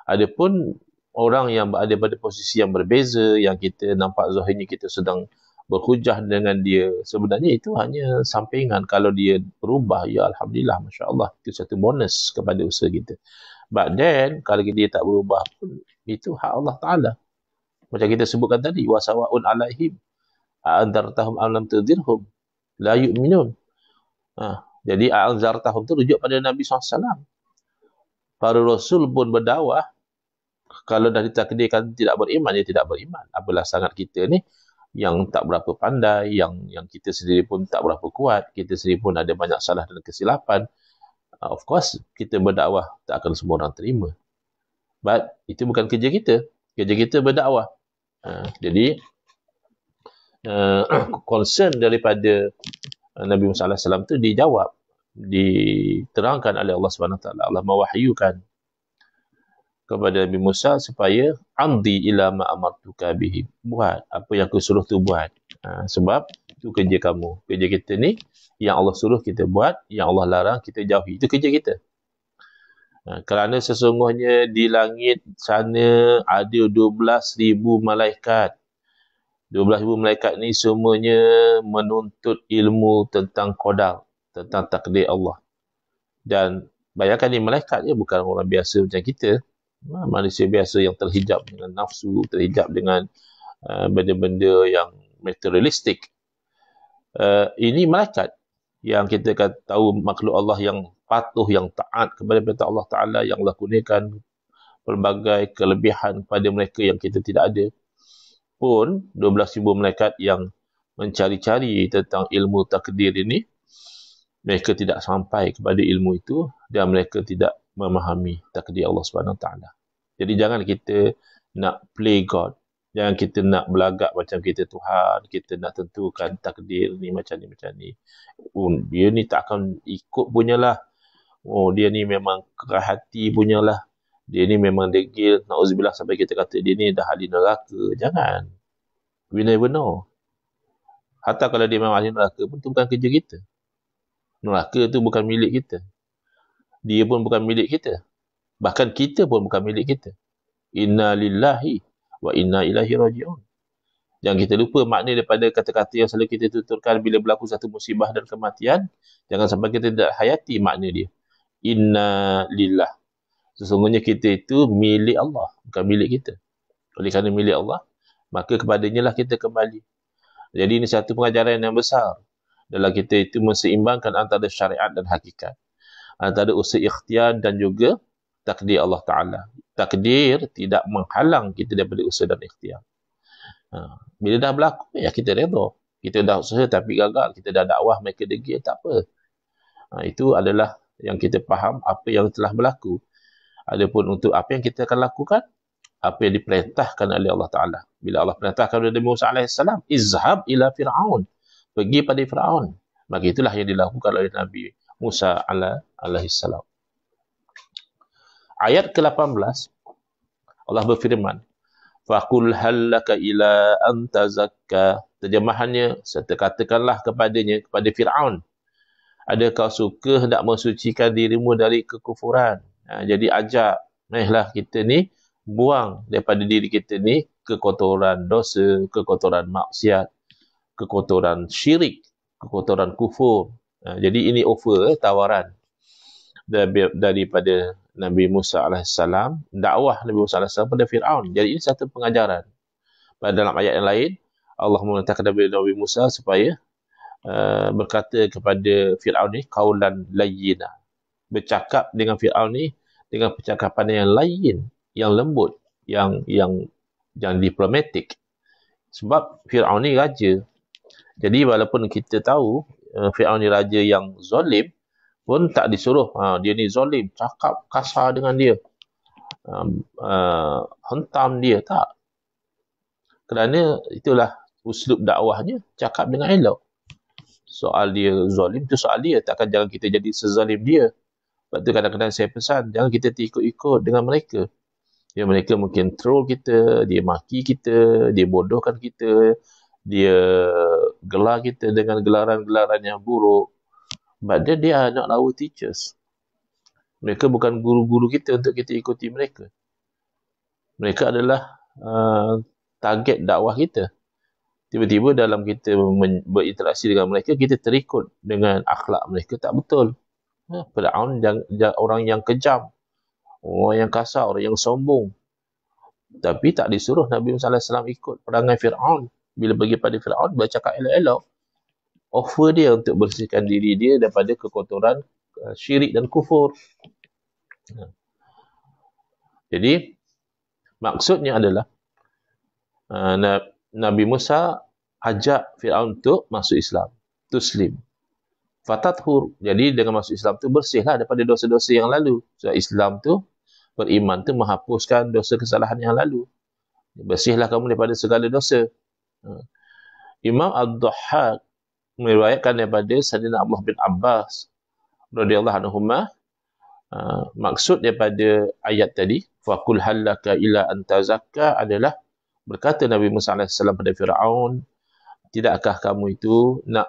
Adapun orang yang berada pada posisi yang berbeza, yang kita nampak zahirnya kita sedang berhujah dengan dia, sebenarnya itu hanya sampingan. Kalau dia berubah, ya Alhamdulillah, Masya Allah, itu satu bonus kepada usaha kita. But then, kalau dia tak berubah pun, itu hak Allah Ta'ala. Macam kita sebutkan tadi, wasawa'un alaihim a'anzartahum alam tudhirhum la yu'minun. Jadi a'anzartahum itu rujuk pada Nabi SAW. Para Rasul pun berdakwah, kalau dah ditakdirkan tidak beriman, dia tidak beriman. Apalah sangat kita ni yang tak berapa pandai, yang kita sendiri pun tak berapa kuat, kita sendiri pun ada banyak salah dan kesilapan. Of course, kita berdakwah tak akan semua orang terima. But itu bukan kerja kita. Kerja kita berdakwah. Jadi, concern daripada Nabi Musa AS itu dijawab, diterangkan oleh Allah SWT. Allah mewahyukan kepada Nabi Musa supaya amdi ila ma amartuka bihi, buat apa yang aku suruh tu buat. Sebab itu kerja kamu. Kerja kita ni, yang Allah suruh kita buat, yang Allah larang kita jauhi. Itu kerja kita. Kerana sesungguhnya di langit sana ada 12,000 malaikat. 12,000 malaikat ni semuanya menuntut ilmu tentang qadar, tentang takdir Allah. Dan bayangkan ni malaikat bukan orang biasa macam kita. Manusia biasa yang terhijab dengan nafsu, terhijab dengan benda-benda yang materialistik. Ini malaikat yang kita tahu makhluk Allah yang patuh, yang taat kepada perintah Allah Ta'ala, yang Allah kurniakan pelbagai kelebihan kepada mereka yang kita tidak ada. Pun 12,000 malaikat yang mencari-cari tentang ilmu takdir ini, mereka tidak sampai kepada ilmu itu dan mereka tidak memahami takdir Allah Subhanahu Wa Taala. Jadi jangan kita nak play God. Jangan kita nak belagak macam kita Tuhan, kita nak tentukan takdir ni macam ni, macam ni. Dia ni tak akan ikut punyalah. Oh, dia ni memang keras hati punyalah. Dia ni memang degil. Na'udzubillah sampai kita kata dia ni dah ahli neraka. Jangan. We never know. Hatta kalau dia memang ahli neraka pun, itu bukan kerja kita. Neraka tu bukan milik kita. Dia pun bukan milik kita. Bahkan kita pun bukan milik kita. Inna lillahi wa inna ilaihi raji'un. Jangan kita lupa makna daripada kata-kata yang selalu kita tuturkan bila berlaku satu musibah dan kematian. Jangan sampai kita tidak hayati makna dia. Inna lillah. Sesungguhnya kita itu milik Allah, bukan milik kita. Oleh kerana milik Allah, maka kepadanya lah kita kembali. Jadi ini satu pengajaran yang besar. Dalam kita itu menseimbangkan antara syariat dan hakikat. Antara usaha ikhtiar dan juga takdir Allah Ta'ala. Takdir tidak menghalang kita daripada usaha dan ikhtiar. Bila dah berlaku, ya kita redha. Kita dah usaha tapi gagal. Kita dah dakwah, mereka degil, tak apa. Itu adalah yang kita faham apa yang telah berlaku. Adapun untuk apa yang kita akan lakukan, apa yang diperintahkan oleh Allah Ta'ala. Bila Allah perintahkan kepada Nabi Musa AS, izhab ila Fir'aun. Pergi pada Fir'aun. Maka itulah yang dilakukan oleh Nabi Musa AS. Ayat ke-18, Allah berfirman, Faqul hallaka ila anta zakka. Terjemahannya, serta katakanlah kepadanya, kepada Fir'aun, adakah suka hendak mensucikan dirimu dari kekufuran? Jadi ajak, lah kita ni buang daripada diri kita ni kekotoran dosa, kekotoran maksiat, kekotoran syirik, kekotoran kufur. Jadi ini offer, tawaran daripada Nabi Musa AS, dakwah Nabi Musa AS pada Fir'aun. Jadi ini satu pengajaran. Pada dalam ayat yang lain, Allah memerintahkan Nabi Musa supaya berkata kepada Fir'aun ni, qaulan layyina. Bercakap dengan Fir'aun ni dengan percakapan yang lain, yang lembut, yang diplomatik. Sebab Fir'aun ni raja. Jadi walaupun kita tahu Fir'aun ni raja yang zalim, pun tak disuruh dia ni zalim, cakap kasar dengan dia, hentam dia, tak. Kerana itulah uslub dakwahnya, cakap dengan elok. Soal dia zalim tu soal dia, takkan jangan kita jadi sezalim dia. Sebab tu kadang-kadang saya pesan, jangan kita ikut-ikut dengan mereka. Ya, mereka mungkin troll kita, dia maki kita, dia bodohkan kita, dia gelar kita dengan gelaran-gelaran yang buruk. But they are not our teachers. Mereka bukan guru-guru kita untuk kita ikuti mereka. Mereka adalah target dakwah kita. Tiba-tiba dalam kita berinteraksi dengan mereka, kita terikut dengan akhlak mereka, tak betul. Fir'aun orang yang kejam, orang yang kasar, orang yang sombong. Tapi tak disuruh Nabi Musa AS ikut perangai Fir'aun. Bila pergi pada Fir'aun, bercakap elok-elok. Offer dia untuk bersihkan diri dia daripada kekotoran syirik dan kufur. Jadi, maksudnya adalah Nabi Musa ajak Fir'aun untuk masuk Islam. Tuslim. Fatathur. Jadi, dengan masuk Islam tu bersihlah daripada dosa-dosa yang lalu. Sebab Islam tu, beriman tu menghapuskan dosa kesalahan yang lalu. Bersihlah kamu daripada segala dosa. Imam Ad-Dhahhak meriwayatkan daripada Sayyidina Abdullah bin Abbas radhiyallahu anhuma, maksud daripada ayat tadi, faqul hallaka ila anta zakka, adalah berkata Nabi Musa AS pada Fir'aun, tidakkah kamu itu nak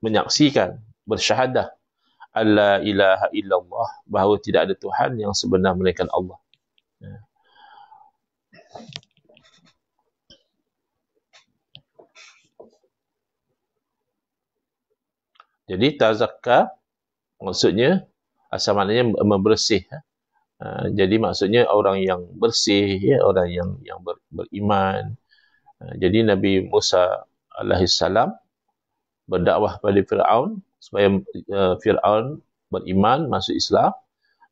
menyaksikan, bersyahadah, alla ilaha illallah, bahawa tidak ada Tuhan yang sebenar melainkan Allah. Jadi tazakka maksudnya asal maknanya membersih, Jadi maksudnya orang yang bersih, ya, orang yang beriman. Jadi Nabi Musa alaihissalam berdakwah pada Fir'aun supaya Fir'aun beriman, masuk Islam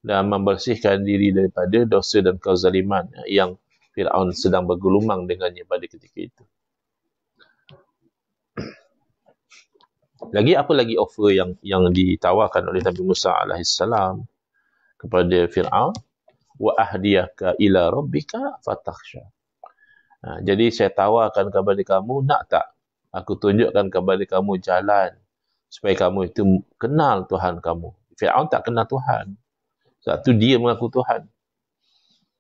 dan membersihkan diri daripada dosa dan kezaliman yang Fir'aun sedang bergulumang dengannya pada ketika itu. Apa lagi offer yang ditawarkan oleh Nabi Musa alaihissalam kepada Fir'aun? Wa ahdiyaka ila rabbika fatakhsha. Jadi saya tawarkan kepada kamu, nak tak aku tunjukkan kepada kamu jalan supaya kamu itu kenal Tuhan kamu. Fir'aun tak kenal Tuhan. Sebab itu dia mengaku Tuhan.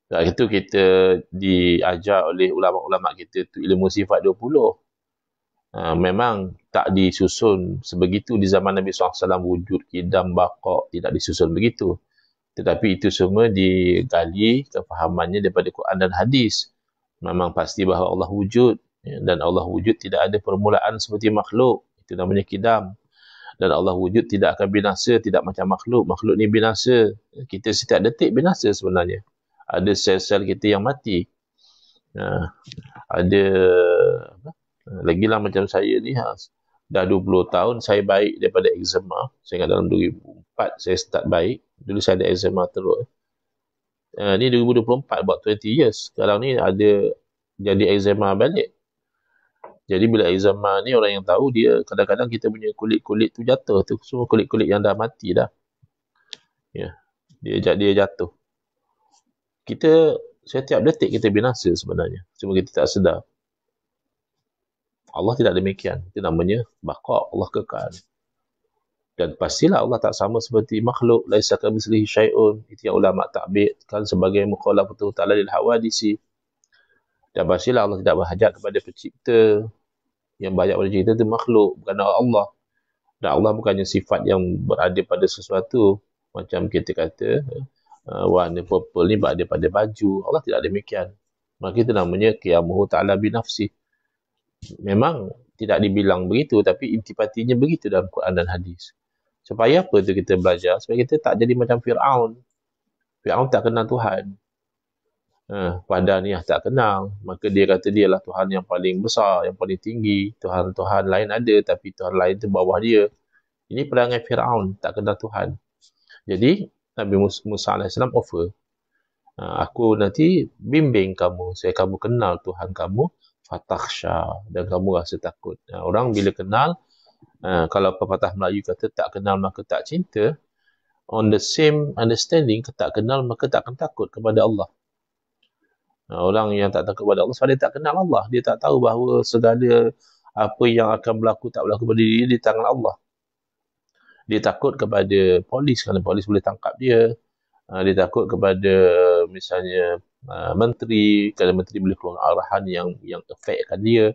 Sebab itu kita diajar oleh ulama-ulama kita tu ilmu sifat 20. Memang tak disusun sebegitu di zaman Nabi SAW, wujud, kidam, baqa, tidak disusun begitu. Tetapi itu semua digali kefahamannya daripada Quran dan hadis. Memang pasti bahawa Allah wujud, dan Allah wujud tidak ada permulaan seperti makhluk. Itu namanya kidam. Dan Allah wujud tidak akan binasa, tidak macam makhluk. Makhluk ni binasa. Kita setiap detik binasa sebenarnya. Ada sel-sel kita yang mati. Ada lagilah macam saya ni, dah 20 tahun saya baik daripada eczema. Saya ingat dalam 2004 saya start baik. Dulu saya ada eczema teruk. Ni 2024, about 20 years. Sekarang ni ada jadi eczema balik. Jadi bila eczema ni, orang yang tahu, dia kadang-kadang kita punya kulit-kulit tu jatuh. Tu semua kulit-kulit yang dah mati dah. Ya, dia jatuh. Kita setiap detik kita binasa sebenarnya. Cuma kita tak sedar. Allah tidak demikian. Itu namanya baqa, Allah kekal. Dan pastilah Allah tak sama seperti makhluk. Laisa kamitslihi syai'un. Itu yang ulama ta'bidkan sebagai mukhalafatu ta'ala lil hawadisi. Dan pastilah Allah tidak berhajat kepada pencipta. Yang banyak pada cerita itu makhluk, bukan Allah. Dan Allah bukannya sifat yang berada pada sesuatu. Macam kita kata, warna purple ni berada pada baju. Allah tidak demikian. Maka itu namanya qiyamuhu ta'ala binafsih. Memang tidak dibilang begitu, tapi intipatinya begitu dalam Quran dan hadis. Supaya apa tu kita belajar? Supaya kita tak jadi macam Fir'aun. Fir'aun tak kenal Tuhan. Padaniyah tak kenal. Maka dia kata dia lah Tuhan yang paling besar, yang paling tinggi. Tuhan-Tuhan lain ada, tapi Tuhan lain tu bawah dia. Ini perangai Fir'aun, tak kenal Tuhan. Jadi, Nabi Musa AS offer, aku nanti bimbing kamu, saya kamu kenal Tuhan kamu, fatakhsha, dan kamu rasa takut. Orang bila kenal, kalau pepatah Melayu kata tak kenal maka tak cinta, on the same understanding, tak kenal maka tak akan takut kepada Allah. Orang yang tak takut kepada Allah sebab dia tak kenal Allah. Dia tak tahu bahawa segala apa yang akan berlaku tak berlaku pada diri di tangan Allah. Dia takut kepada polis kerana polis boleh tangkap dia. Dia takut kepada misalnya menteri kerana menteri boleh keluar arahan yang affectkan dia.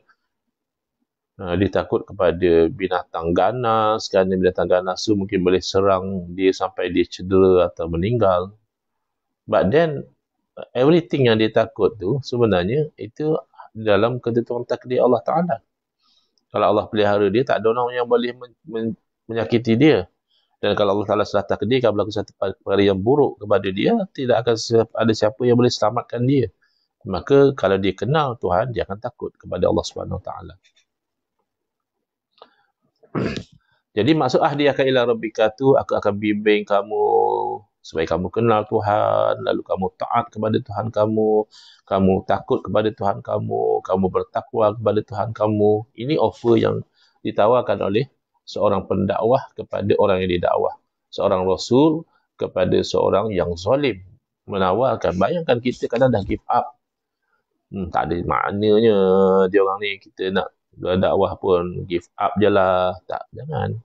Dia takut kepada binatang ganas kerana binatang ganas tu mungkin boleh serang dia sampai dia cedera atau meninggal. But then everything yang dia takut tu sebenarnya itu dalam ketentuan takdir Allah Ta'ala. Kalau Allah pelihara dia, tak ada orang yang boleh menyakiti dia. Dan kalau Allah Ta'ala sudah takdirkan berlaku satu perkara yang buruk kepada dia, tidak akan ada siapa yang boleh selamatkan dia. Maka kalau dia kenal Tuhan, dia akan takut kepada Allah Subhanahu Wa Ta'ala. Jadi maksud ahdiyaka ila rabbika tu, aku akan bimbing kamu supaya kamu kenal Tuhan, lalu kamu taat kepada Tuhan kamu, kamu takut kepada Tuhan kamu, kamu bertakwa kepada Tuhan kamu. Ini offer yang ditawarkan oleh seorang pendakwah kepada orang yang didakwah. Seorang Rasul kepada seorang yang zalim. Menawarkan. Bayangkan kita kadang dah give up. Tak ada maknanya dia orang ni. Kita nak dakwah pun give up je lah. Tak, jangan.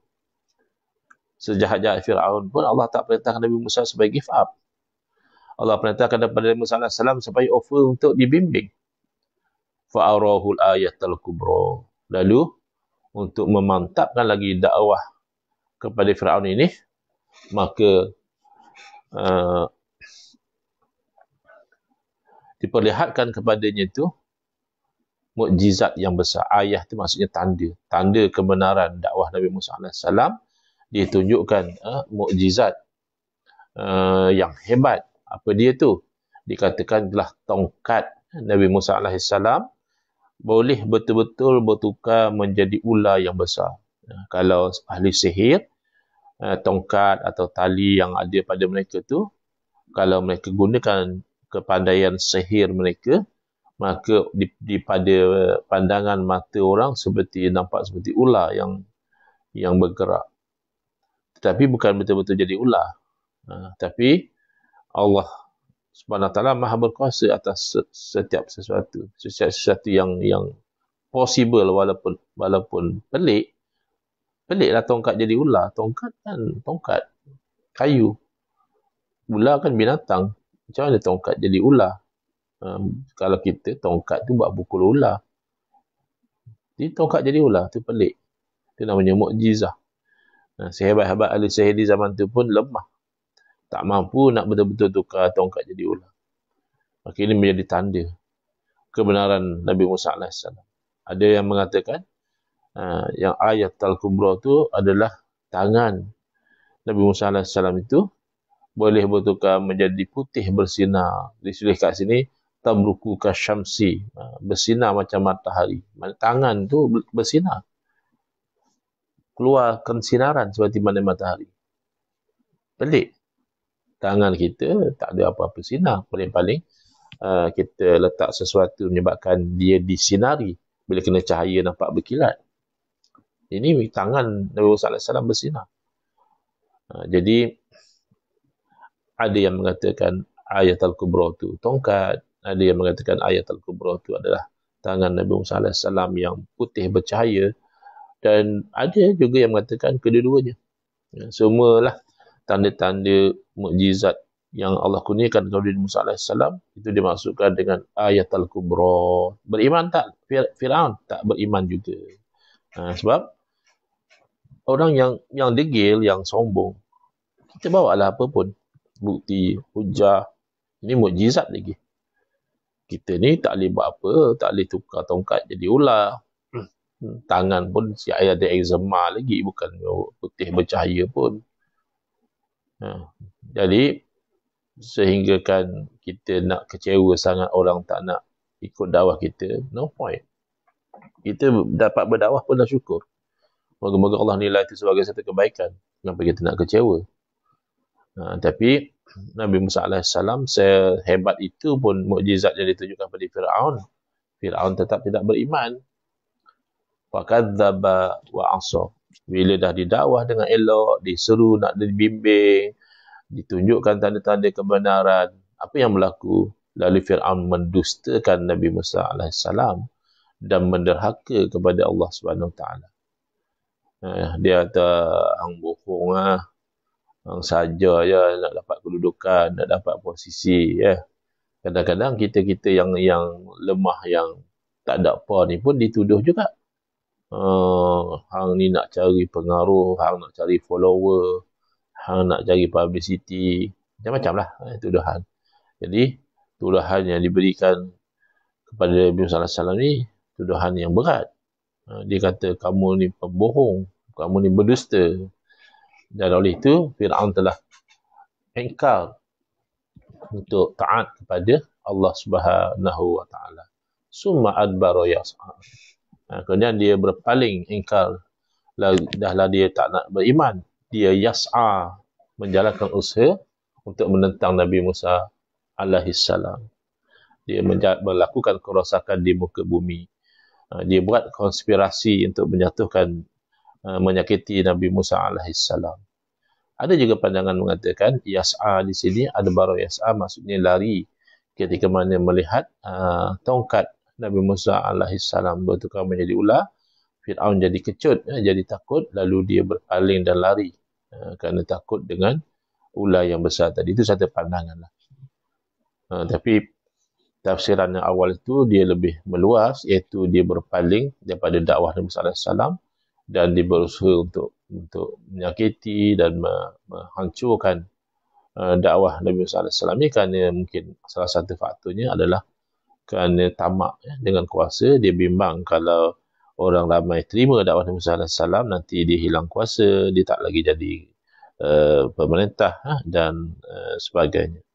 Sejahat-jahat Fir'aun pun Allah tak perintahkan Nabi Musa supaya give up. Allah perintahkan kepada Nabi Musa AS supaya offer untuk dibimbing. Fa'arahul ayatul kubra. Lalu, untuk memantapkan lagi dakwah kepada Fir'aun ini, maka diperlihatkan kepadanya itu mukjizat yang besar. Ayah itu maksudnya tanda. Tanda kebenaran dakwah Nabi Musa AS. Ditunjukkan mukjizat yang hebat. Apa dia tu? Dikatakan telah tongkat Nabi Musa alaihissalam boleh betul-betul bertukar menjadi ular yang besar. Kalau ahli sihir, tongkat atau tali yang ada pada mereka tu, kalau mereka gunakan kepandaian sihir mereka, maka pada pandangan mata orang nampak seperti ular yang bergerak. Tetapi bukan betul-betul jadi ular. Tapi Allah Subhanahu Wa Taala Maha berkuasa atas setiap sesuatu. Setiap sesuatu yang possible walaupun pelik. Peliklah tongkat jadi ular. Tongkat kan tongkat kayu. Ular kan binatang. Macam mana tongkat jadi ular? Kalau kita tongkat tu buat pukul ular. Jadi tongkat jadi ular tu pelik. Itu namanya mukjizah. Sehebat-hebat ahli sihir di zaman tu pun lemah. Tak mampu nak betul-betul tukar tongkat jadi ular. Maka ini menjadi tanda kebenaran Nabi Musa AS. Ada yang mengatakan yang ayat Al-Kubra tu adalah tangan Nabi Musa AS itu boleh bertukar menjadi putih bersinar. Ditulis kat sini, tabruku kasyamsi, bersinar macam matahari. Tangan tu bersinar. Keluarkan sinaran seperti mana matahari. Pelik. Tangan kita tak ada apa-apa sinar. Paling-paling kita letak sesuatu menyebabkan dia disinari. Bila kena cahaya nampak berkilat. Ini tangan Nabi Musa AS bersinar. Jadi ada yang mengatakan ayat Al-Kubra itu tongkat. Ada yang mengatakan ayat Al-Kubra itu adalah tangan Nabi Musa AS yang putih bercahaya. Dan ada juga yang mengatakan kedua-duanya. Semualah tanda-tanda mukjizat yang Allah kurniakan kepada Nabi Musa AS itu dimaksudkan dengan ayat Al-Kubra. Beriman tak? Firaun tak beriman juga. Sebab orang yang degil, yang sombong, kita bawalah apa pun. Bukti, hujah. Ini mukjizat lagi. Kita ni tak boleh buat apa, tak boleh tukar tongkat jadi ular. Tangan pun si ayat ada eczema lagi, bukan putih bercahaya pun. Jadi sehingga kan kita nak kecewa sangat orang tak nak ikut dakwah kita, no point. Kita dapat berdakwah pun dah syukur. Moga-moga Allah nilai itu sebagai satu kebaikan. Kenapa kita nak kecewa? Tapi Nabi Musa AS sehebat itu pun mukjizat yang ditunjukkan pada Firaun. Firaun tetap tidak beriman. Wa kadzdzaba wa 'asa. Bila dah didakwah dengan elok, diseru nak dibimbing, ditunjukkan tanda-tanda kebenaran, apa yang berlaku? Lalu Fir'aun mendustakan Nabi Musa AS dan menderhaka kepada Allah Subhanahu Wa Taala. Dia kata hang bohong hang saja ya nak dapat kedudukan, nak dapat posisi ya. Kadang-kadang kita yang lemah, yang tak ada apa ni pun dituduh juga. Hang ni nak cari pengaruh, hang nak cari follower, hang nak cari publicity, macam-macam lah tuduhan. Jadi tuduhan yang diberikan kepada Nabi Musa AS ni tuduhan yang berat. Dia kata kamu ni pembohong, kamu ni berdusta. Dan oleh itu Fir'aun telah engkar untuk taat kepada Allah Subhanahu Wa Taala. Summa adbara yas'a. Kemudian dia berpaling engkar. Dahlah dia tak nak beriman. Dia yas'a, menjalankan usaha untuk menentang Nabi Musa alaihissalam. Dia melakukan kerosakan di muka bumi. Dia buat konspirasi untuk menjatuhkan, menyakiti Nabi Musa alaihissalam. Ada juga pandangan mengatakan yas'a di sini, adbara yas'a maksudnya lari ketika mana melihat tongkat Nabi Musa alaihissalam bertukar menjadi ular. Fir'aun jadi kecut, jadi takut, lalu dia berpaling dan lari kerana takut dengan ular yang besar tadi. Itu satu pandangan lah. Tapi tafsiran yang awal itu dia lebih meluas, iaitu dia berpaling daripada dakwah Nabi SAW dan dia berusaha untuk menyakiti dan menghancurkan dakwah Nabi SAW ni, kerana mungkin salah satu faktornya adalah kerana tamak dengan kuasa. Dia bimbang kalau orang ramai terima dakwah Nabi SAW, nanti dia hilang kuasa, dia tak lagi jadi pemerintah dan sebagainya.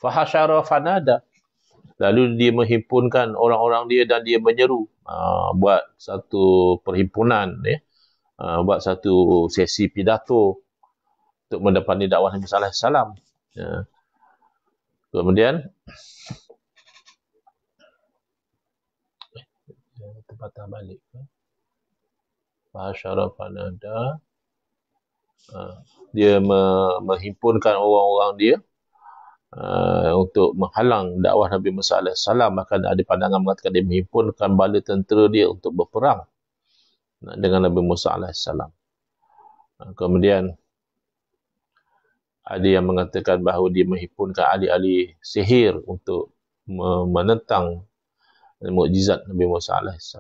Fahasyara fanada. Lalu dia menghimpunkan orang-orang dia dan dia menyeru. Buat satu perhimpunan, buat satu sesi pidato untuk mendapati dakwah Nabi sallallahu alaihi wasallam. Kemudian terpatah balik. Fahasyara fanada. Dia menghimpunkan orang-orang dia untuk menghalang dakwah Nabi Musa AS. Bahkan ada pandangan mengatakan dia menghimpunkan bala tentera dia untuk berperang dengan Nabi Musa AS. Kemudian ada yang mengatakan bahawa dia menghimpunkan ahli-ahli sihir untuk menentang mukjizat Nabi Musa AS.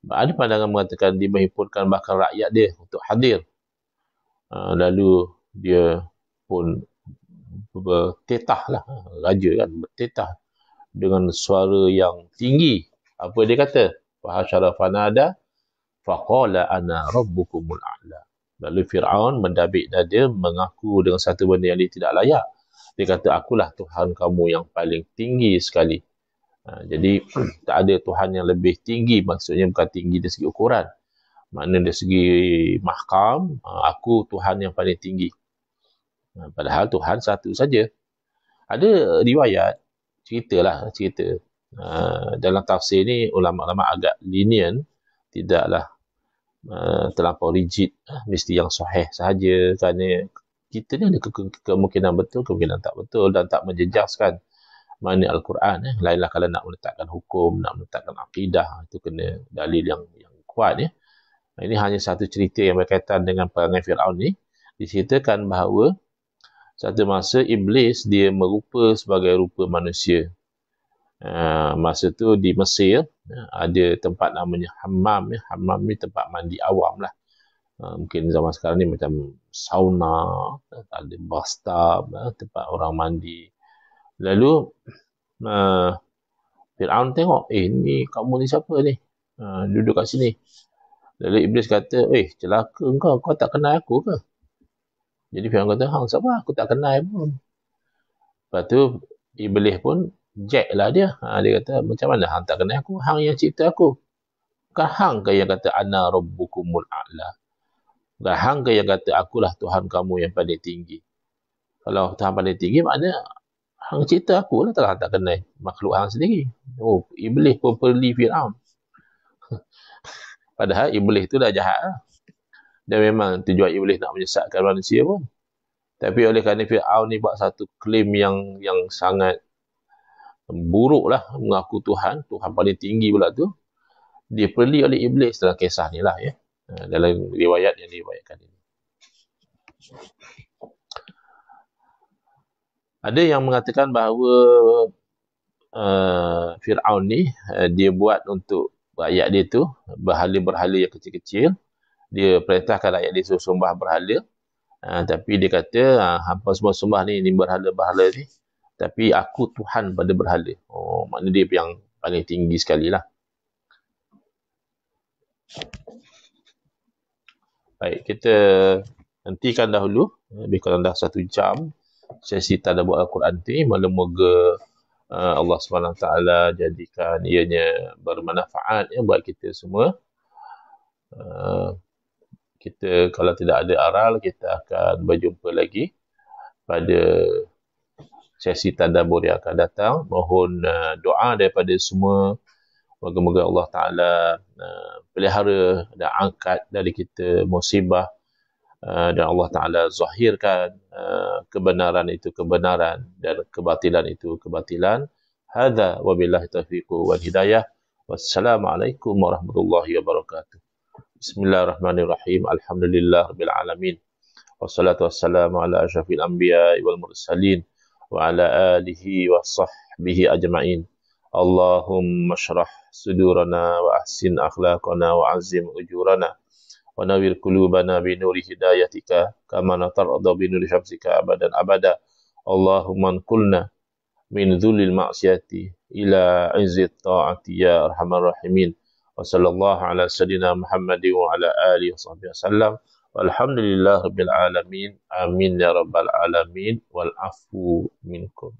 Ada pandangan mengatakan dia menghimpunkan bahkan rakyat dia untuk hadir. Lalu dia pun bertetah lah, raja kan, bertetah dengan suara yang tinggi. Apa dia kata? Fahasyara fanada faqala ana rabbukumul a'la. Lalu Fir'aun mendabik dada, mengaku dengan satu benda yang dia tidak layak. Dia kata, akulah Tuhan kamu yang paling tinggi sekali. Jadi tak ada Tuhan yang lebih tinggi, maksudnya bukan tinggi dari segi ukuran. Maknanya dari segi mahkam, aku Tuhan yang paling tinggi. Padahal Tuhan satu saja. Ada riwayat, cerita. Dalam tafsir ni, ulama-ulama agak lenient, tidaklah terlampau rigid, mesti yang sahih sahaja. Kerana kita ni ada kemungkinan betul, kemungkinan tak betul dan tak menjejaskan makna Al-Quran. Lainlah kalau nak meletakkan hukum, nak meletakkan akidah, itu kena dalil yang kuat. Ini hanya satu cerita yang berkaitan dengan perangai Fir'aun ni. Diceritakan bahawa satu masa Iblis dia merupa sebagai rupa manusia. Masa tu di Mesir ada tempat namanya hammam. Hammam ni tempat mandi awam lah. Mungkin zaman sekarang ni macam sauna, ada bathtub, tempat orang mandi. Lalu Fir'aun tengok, ni kamu ni siapa ni? Duduk kat sini. Lalu Iblis kata, celaka kau tak kenal aku ke? Jadi Fir'aun kata, hang siapa? Aku tak kenal pun. Lepas tu, Iblis pun jack lah dia. Dia kata, macam mana hang tak kenal aku? Hang yang cipta aku. Bukan hang ke yang kata, ana rabbukumul a'la. Bukan hang ke yang kata, akulah Tuhan kamu yang paling tinggi. Kalau Tuhan paling tinggi, maknanya hang cipta aku lah, tak kenal makhluk hang sendiri. Iblis pun perli Fir'aun. Padahal Iblis tu dah jahat lah. Dan memang tujuan Iblis nak menyesatkan manusia pun. Tapi oleh kerana Fir'aun ni buat satu klaim yang sangat buruk lah, mengaku Tuhan paling tinggi pula tu, dia perli oleh Iblis dalam kisah ni lah. Dalam riwayat yang diriwayatkan ini. Ada yang mengatakan bahawa Fir'aun ni dia buat untuk rakyat dia tu berhala-berhala yang kecil-kecil. Dia perintahkan rakyat dia suruh sembah berhala. Tapi dia kata, hampa semua sembah ni berhala-berhala ni. Tapi aku Tuhan pada berhala. Maknanya dia yang paling tinggi sekali lah. Baik, kita hentikan dahulu. Lebih kurang dah 1 jam. Sesi tadabbur Al-Quran ni. Moga-moga Allah SWT jadikan ianya bermanfaat buat kita semua. Kita kalau tidak ada aral, kita akan berjumpa lagi pada sesi tadabbur yang akan datang. Mohon doa daripada semua. Moga-moga Allah Ta'ala pelihara dan angkat dari kita musibah. Dan Allah Ta'ala zahirkan kebenaran itu kebenaran dan kebatilan itu kebatilan. Hadza wabillahi taufiq wal hidayah. Wassalamualaikum warahmatullahi wabarakatuh. Bismillahirrahmanirrahim. Alhamdulillahirabbil alamin. Wassalatu wassalamu ala asyrafil anbiya'i wal mursalin wa ala alihi wa sahbihi ajma'in. Allahumma shrah sudurana wa ahsin akhlaqana wa azim ujurana. Wa nawwir qulubana bi nuri hidayatika kama natarda bi nuri syamsika abadan abada. Allahumma anqulna min dhulil ma'siyati ila izzi ta'ati ya arhamar rahimin. Wa sallallahu ala sayyidina Muhammadin wa ala alihi wa sahbihi wasallam. Walhamdulillahirabbil alamin. Amin ya rabbal alamin wal afu minkum.